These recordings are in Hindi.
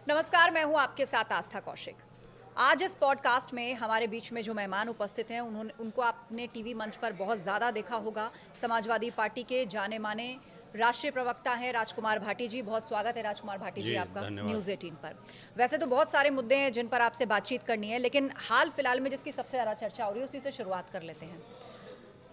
नमस्कार, मैं हूं आपके साथ आस्था कौशिक। आज इस पॉडकास्ट में हमारे बीच में जो मेहमान उपस्थित हैं उनको आपने टीवी मंच पर बहुत ज़्यादा देखा होगा। समाजवादी पार्टी के जाने-माने राष्ट्रीय प्रवक्ता हैं राजकुमार भाटी जी। बहुत स्वागत है राजकुमार भाटी जी जी, आपका धन्यवाद। न्यूज़ 18 पर। वैसे तो बहुत सारे मुद्दे हैं जिन पर आपसे बातचीत करनी है, लेकिन हाल-फिलहाल में जिसकी सबसे ज़्यादा चर्चा हो रही है उसी से शुरुआत कर लेते हैं।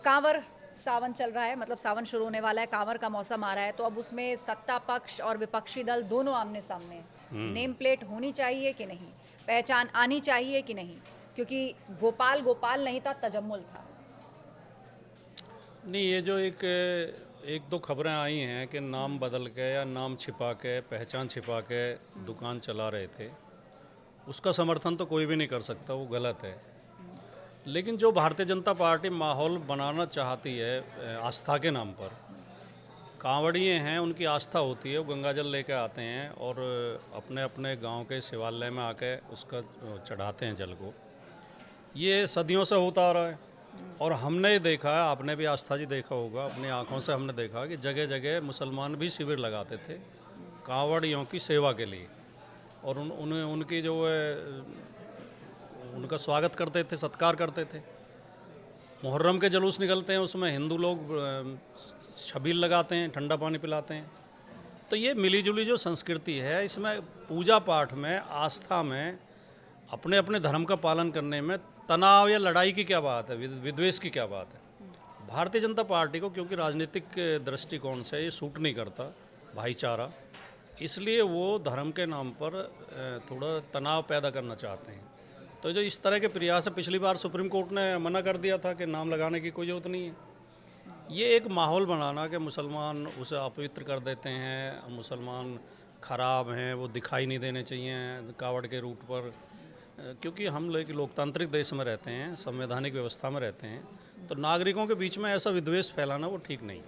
कांवर सावन चल रहा है, मतलब सावन शुरू होने वाला है, कांवर का मौसम आ रहा है, तो अब उसमें सत्ता पक्ष और विपक्षी दल दोनों आमने-सामने हैं। नेम प्लेट होनी चाहिए कि नहीं? पहचान आनी चाहिए कि नहीं? क्योंकि गोपाल गोपाल नहीं था, तजम्मुल था। नहीं, ये जो एक दो खबरें आई हैं कि नाम बदल के या नाम छिपा के, पहचान छिपा के दुकान चला रहे थे, उसका समर्थन तो कोई भी नहीं कर सकता, वो गलत है। लेकिन जो भारतीय जनता पार्टी माहौल बनाना चाहती है आस्था के नाम पर, कांवड़िए हैं, उनकी आस्था होती है, वो गंगा जल लेके आते हैं और अपने अपने गांव के शिवालय में आके उसका चढ़ाते हैं जल को। ये सदियों से होता आ रहा है और हमने ये देखा है, आपने भी आस्था जी देखा होगा, अपनी आंखों से हमने देखा कि जगह जगह मुसलमान भी शिविर लगाते थे कांवड़ियों की सेवा के लिए और उनकी जो है उनका स्वागत करते थे, सत्कार करते थे। मुहर्रम के जुलूस निकलते हैं, उसमें हिंदू लोग छबील लगाते हैं, ठंडा पानी पिलाते हैं। तो ये मिलीजुली जो संस्कृति है, इसमें पूजा पाठ में, आस्था में, अपने अपने धर्म का पालन करने में तनाव या लड़ाई की क्या बात है, विद्वेष की क्या बात है। भारतीय जनता पार्टी को क्योंकि राजनीतिक दृष्टिकोण से ये सूट नहीं करता भाईचारा, इसलिए वो धर्म के नाम पर थोड़ा तनाव पैदा करना चाहते हैं। तो जो इस तरह के प्रयास है, पिछली बार सुप्रीम कोर्ट ने मना कर दिया था कि नाम लगाने की कोई ज़रूरत नहीं है। ये एक माहौल बनाना कि मुसलमान उसे अपवित्र कर देते हैं, मुसलमान खराब हैं, वो दिखाई नहीं देने चाहिए कावड़ के रूट पर, क्योंकि हम लोग लोकतांत्रिक देश में रहते हैं, संवैधानिक व्यवस्था में रहते हैं, तो नागरिकों के बीच में ऐसा विद्वेष फैलाना वो ठीक नहीं।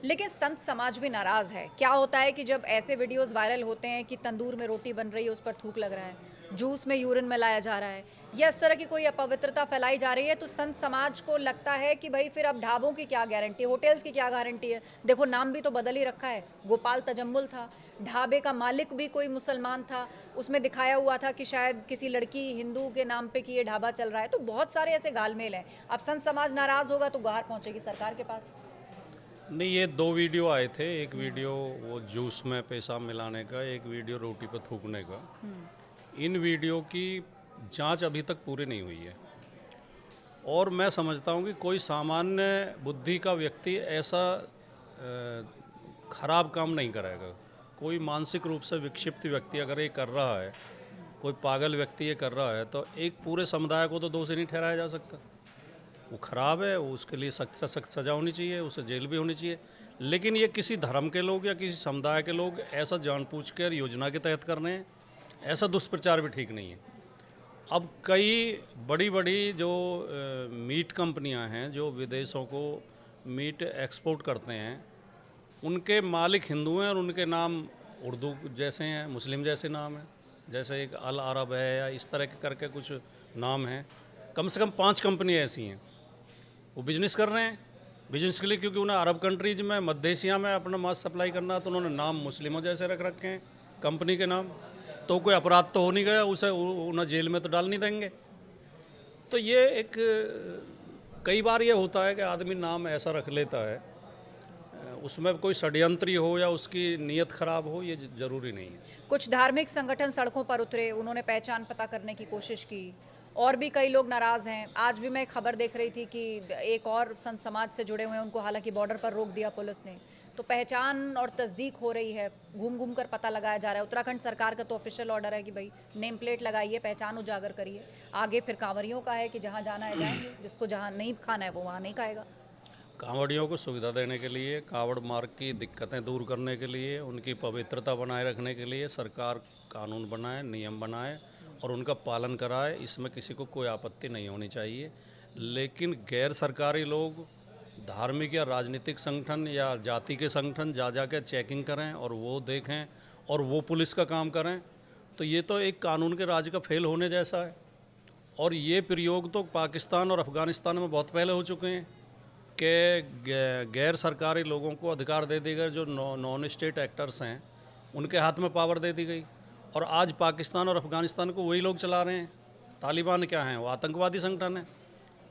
लेकिन संत समाज भी नाराज है। क्या होता है कि जब ऐसे वीडियोस वायरल होते हैं कि तंदूर में रोटी बन रही है, उस पर थूक लग रहा है, जूस में यूरिन मिलाया जा रहा है, या इस तरह की कोई अपवित्रता फैलाई जा रही है, तो संत समाज को लगता है कि भाई फिर अब ढाबों की क्या गारंटी, होटल्स की क्या गारंटी है। देखो नाम भी तो बदल ही रखा है, गोपाल तजम्मुल था, ढाबे का मालिक भी कोई मुसलमान था, उसमें दिखाया हुआ था कि शायद किसी लड़की हिंदू के नाम पे कि ये ढाबा चल रहा है। तो बहुत सारे ऐसे गालमेल हैं। अब संत समाज नाराज होगा तो गुहार पहुंचेगी सरकार के पास। नहीं, ये दो वीडियो आए थे, एक वीडियो वो जूस में पेशाब मिलाने का, एक वीडियो रोटी पर थूकने का। इन वीडियो की जांच अभी तक पूरी नहीं हुई है और मैं समझता हूँ कि कोई सामान्य बुद्धि का व्यक्ति ऐसा खराब काम नहीं करेगा। कोई मानसिक रूप से विक्षिप्त व्यक्ति अगर ये कर रहा है, कोई पागल व्यक्ति ये कर रहा है, तो एक पूरे समुदाय को तो दोषी नहीं ठहराया जा सकता। वो खराब है, वो उसके लिए सख्त से सख्त सज़ा होनी चाहिए, उसे जेल भी होनी चाहिए। लेकिन ये किसी धर्म के लोग या किसी समुदाय के लोग ऐसा जानबूझकर योजना के तहत कर रहे हैं, ऐसा दुष्प्रचार भी ठीक नहीं है। अब कई बड़ी बड़ी जो मीट कंपनियां हैं जो विदेशों को मीट एक्सपोर्ट करते हैं, उनके मालिक हिंदू हैं और उनके नाम उर्दू जैसे हैं, मुस्लिम जैसे नाम हैं, जैसे एक अल अरब है या इस तरह के करके कुछ नाम हैं। कम से कम 5 कंपनी ऐसी हैं, वो बिजनेस कर रहे हैं बिजनेस के लिए, क्योंकि उन्हें अरब कंट्रीज में, मध्य एशिया में अपना मांस सप्लाई करना है, तो उन्होंने नाम मुस्लिमों जैसे रख रखे हैं कंपनी के नाम। तो कोई अपराध तो हो नहीं गया, उसे उन्हें जेल में तो डाल नहीं देंगे। तो ये एक कई बार ये होता है कि आदमी नाम ऐसा रख लेता है, उसमें कोई षड्यंत्री हो या उसकी नीयत खराब हो, ये ज़रूरी नहीं है। कुछ धार्मिक संगठन सड़कों पर उतरे, उन्होंने पहचान पता करने की कोशिश की, और भी कई लोग नाराज़ हैं। आज भी मैं एक खबर देख रही थी कि एक और संत समाज से जुड़े हुए हैं, उनको हालांकि बॉर्डर पर रोक दिया पुलिस ने। तो पहचान और तस्दीक हो रही है, घूम घूम कर पता लगाया जा रहा है। उत्तराखंड सरकार का तो ऑफिशियल ऑर्डर है कि भाई नेम प्लेट लगाइए, पहचान उजागर करिए। आगे फिर कांवरियों का है कि जहाँ जाना है जाएंगे, जिसको जहाँ नहीं खाना है वो वहाँ नहीं खाएगा। कांवड़ियों को सुविधा देने के लिए, कांवड़ मार्ग की दिक्कतें दूर करने के लिए, उनकी पवित्रता बनाए रखने के लिए सरकार कानून बनाए, नियम बनाए और उनका पालन कराए, इसमें किसी को कोई आपत्ति नहीं होनी चाहिए। लेकिन गैर सरकारी लोग, धार्मिक या राजनीतिक संगठन या जाति के संगठन जा जा के चेकिंग करें और वो देखें और वो पुलिस का काम करें, तो ये तो एक कानून के राज का फेल होने जैसा है। और ये प्रयोग तो पाकिस्तान और अफ़गानिस्तान में बहुत पहले हो चुके हैं कि गैर सरकारी लोगों को अधिकार दे दी गई, जो नॉन स्टेट एक्टर्स हैं उनके हाथ में पावर दे दी गई और आज पाकिस्तान और अफ़गानिस्तान को वही लोग चला रहे हैं। तालिबान क्या हैं? वो आतंकवादी संगठन है।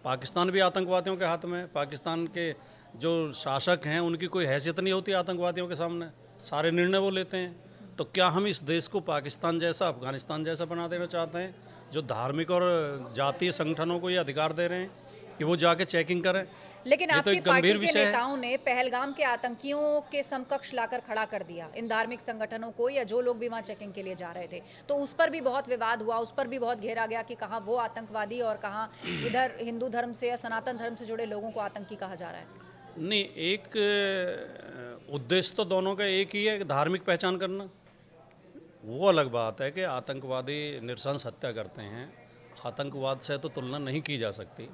पाकिस्तान भी आतंकवादियों के हाथ में है। पाकिस्तान के जो शासक हैं उनकी कोई हैसियत नहीं होती आतंकवादियों के सामने, सारे निर्णय वो लेते हैं। तो क्या हम इस देश को पाकिस्तान जैसा, अफ़गानिस्तान जैसा बना देना चाहते हैं, जो धार्मिक और जातीय संगठनों को ये अधिकार दे रहे हैं कि वो जाके चेकिंग करें? लेकिन ये तो आपकी एक पार्टी गंभीर के विषय है। नेताओं ने पहलगाम के आतंकियों के समकक्ष लाकर खड़ा कर दिया इन धार्मिक संगठनों को, या जो लोग भी वहां चेकिंग के लिए जा रहे थे। तो उस पर भी बहुत विवाद हुआ, उस पर भी बहुत घेरा गया कि कहाँ वो आतंकवादी और कहाँ इधर हिंदू धर्म से या सनातन धर्म से जुड़े लोगों को आतंकी कहा जा रहा है। नहीं, एक उद्देश्य तो दोनों का एक ही है कि धार्मिक पहचान करना। वो अलग बात है कि आतंकवादी नृशंस हत्या करते हैं, आतंकवाद से तो तुलना नहीं की जा सकती,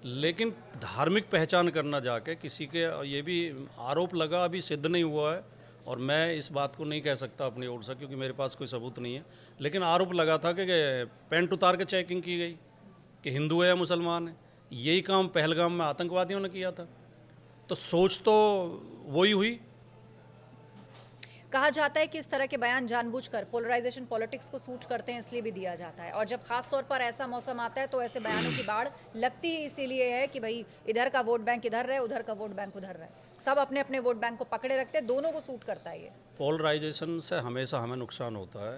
लेकिन धार्मिक पहचान करना जाके किसी के, ये भी आरोप लगा, अभी सिद्ध नहीं हुआ है और मैं इस बात को नहीं कह सकता अपनी ओर से क्योंकि मेरे पास कोई सबूत नहीं है, लेकिन आरोप लगा था कि पैंट उतार के चेकिंग की गई कि हिंदू है या मुसलमान है। यही काम पहलगाम में आतंकवादियों ने किया था। तो सोच तो वही हुई। कहा जाता है कि इस तरह के बयान जानबूझकर पोलराइजेशन पॉलिटिक्स को सूट करते हैं, इसलिए भी दिया जाता है। और जब खास तौर पर ऐसा मौसम आता है तो ऐसे बयानों की बाढ़ लगती ही इसीलिए है कि भाई इधर का वोट बैंक इधर रहे, उधर का वोट बैंक उधर रहे। सब अपने अपने वोट बैंक को पकड़े रखते हैं, दोनों को सूट करता है ये। पोलराइजेशन से हमेशा हमें नुकसान होता है।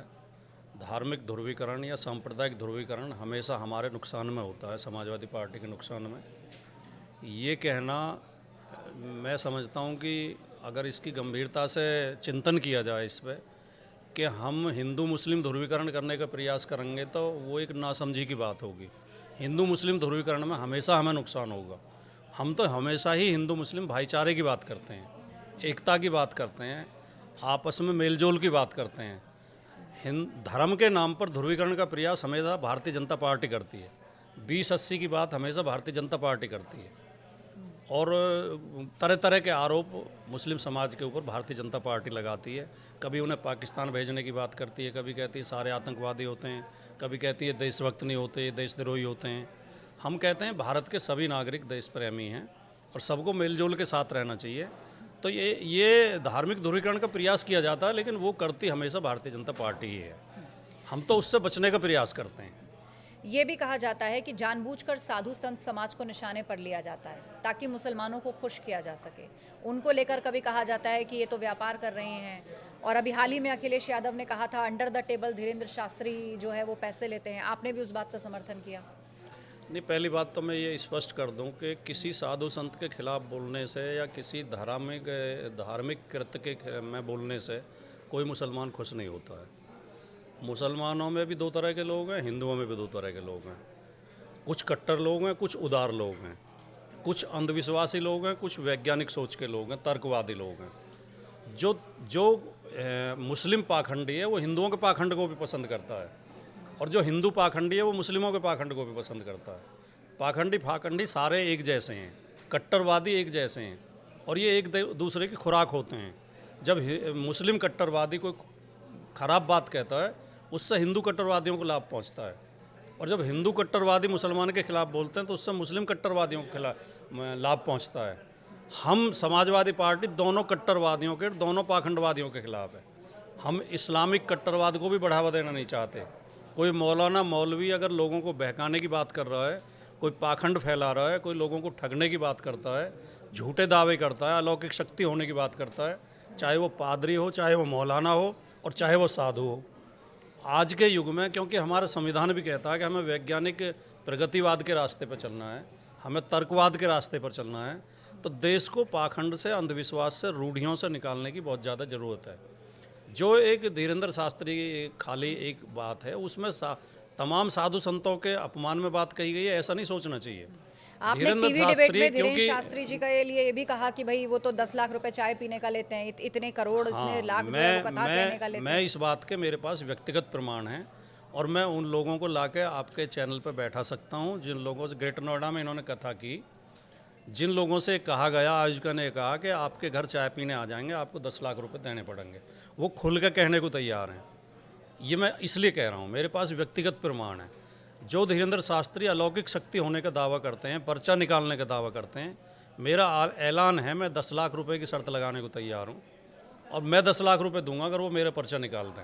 धार्मिक ध्रुवीकरण या सांप्रदायिक ध्रुवीकरण हमेशा हमारे नुकसान में होता है, समाजवादी पार्टी के नुकसान में। ये कहना, मैं समझता हूँ कि अगर इसकी गंभीरता से चिंतन किया जाए इस पर कि हम हिंदू मुस्लिम ध्रुवीकरण करने का प्रयास करेंगे तो वो एक नासमझी की बात होगी। हिंदू मुस्लिम ध्रुवीकरण में हमेशा हमें नुकसान होगा। हम तो हमेशा ही हिंदू मुस्लिम भाईचारे की बात करते हैं, एकता की बात करते हैं, आपस में मेलजोल की बात करते हैं। धर्म के नाम पर ध्रुवीकरण का प्रयास हमेशा भारतीय जनता पार्टी करती है। 2080 की बात हमेशा भारतीय जनता पार्टी करती है और तरह तरह के आरोप मुस्लिम समाज के ऊपर भारतीय जनता पार्टी लगाती है। कभी उन्हें पाकिस्तान भेजने की बात करती है, कभी कहती है सारे आतंकवादी होते हैं, कभी कहती है देशभक्त नहीं होते, देशद्रोही होते हैं। हम कहते हैं भारत के सभी नागरिक देश प्रेमी हैं और सबको मिलजुल के साथ रहना चाहिए। तो ये धार्मिक ध्रुवीकरण का प्रयास किया जाता है, लेकिन वो करती हमेशा भारतीय जनता पार्टी ही है। हम तो उससे बचने का प्रयास करते हैं। ये भी कहा जाता है कि जानबूझकर साधु संत समाज को निशाने पर लिया जाता है ताकि मुसलमानों को खुश किया जा सके। उनको लेकर कभी कहा जाता है कि ये तो व्यापार कर रहे हैं, और अभी हाल ही में अखिलेश यादव ने कहा था under the table Dhirendra Shastri जो है वो पैसे लेते हैं। आपने भी उस बात का समर्थन किया? नहीं, पहली बात तो मैं ये स्पष्ट कर दूं कि किसी साधु संत के खिलाफ बोलने से या किसी धार्मिक कृत्य के में बोलने से कोई मुसलमान खुश नहीं होता है। मुसलमानों में भी दो तरह के लोग हैं, हिंदुओं में भी दो तरह के लोग हैं। कुछ कट्टर लोग हैं, कुछ उदार लोग हैं, कुछ अंधविश्वासी लोग हैं, कुछ वैज्ञानिक सोच के लोग हैं, तर्कवादी लोग हैं। जो मुस्लिम पाखंडी है वो हिंदुओं के पाखंड को भी पसंद करता है, और जो हिंदू पाखंडी है वो मुस्लिमों के पाखंड को भी पसंद करता है। पाखंडी फाखंडी सारे एक जैसे हैं, कट्टरवादी एक जैसे हैं, और ये एक दूसरे की खुराक होते हैं। जब मुस्लिम कट्टरवादी कोई खराब बात कहता है उससे हिंदू कट्टरवादियों को लाभ पहुंचता है, और जब हिंदू कट्टरवादी मुसलमान के खिलाफ बोलते हैं तो उससे मुस्लिम कट्टरवादियों के खिलाफ लाभ पहुंचता है। हम समाजवादी पार्टी दोनों कट्टरवादियों के, दोनों पाखंडवादियों के खिलाफ है। हम इस्लामिक कट्टरवाद को भी बढ़ावा देना नहीं चाहते। कोई मौलाना मौलवी अगर लोगों को बहकाने की बात कर रहा है, कोई पाखंड फैला रहा है, कोई लोगों को ठगने की बात करता है, झूठे दावे करता है, अलौकिक शक्ति होने की बात करता है, चाहे वो पादरी हो, चाहे वो मौलाना हो, और चाहे वो साधु हो। आज के युग में, क्योंकि हमारा संविधान भी कहता है कि हमें वैज्ञानिक प्रगतिवाद के रास्ते पर चलना है, हमें तर्कवाद के रास्ते पर चलना है, तो देश को पाखंड से, अंधविश्वास से, रूढ़ियों से निकालने की बहुत ज़्यादा ज़रूरत है। जो एक धीरेन्द्र शास्त्री खाली एक बात है, उसमें तमाम साधु संतों के अपमान में बात कही गई है, ऐसा नहीं सोचना चाहिए। आपने टीवी डिबेट में धीरेन्द्र शास्त्री जी के लिए ये भी कहा कि भाई वो तो 10 लाख रुपए चाय पीने का लेते हैं, इतने करोड़, इतने लाख कथा कहने का लेते हैं। मैं इस बात के, मेरे पास व्यक्तिगत प्रमाण हैं और मैं उन लोगों को लाके आपके चैनल पर बैठा सकता हूं जिन लोगों से ग्रेटर नोएडा में इन्होंने कथा की, जिन लोगों से कहा गया, आयोजक ने कहा कि आपके घर चाय पीने आ जाएंगे, आपको 10 लाख रुपए देने पड़ेंगे, वो खुल के कहने को तैयार हैं। ये मैं इसलिए कह रहा हूँ, मेरे पास व्यक्तिगत प्रमाण है। जो धीरेन्द्र शास्त्री अलौकिक शक्ति होने का दावा करते हैं, पर्चा निकालने का दावा करते हैं, मेरा ऐलान है, मैं 10 लाख रुपए की शर्त लगाने को तैयार हूँ, और मैं 10 लाख रुपए दूंगा अगर वो मेरा पर्चा निकाल दें।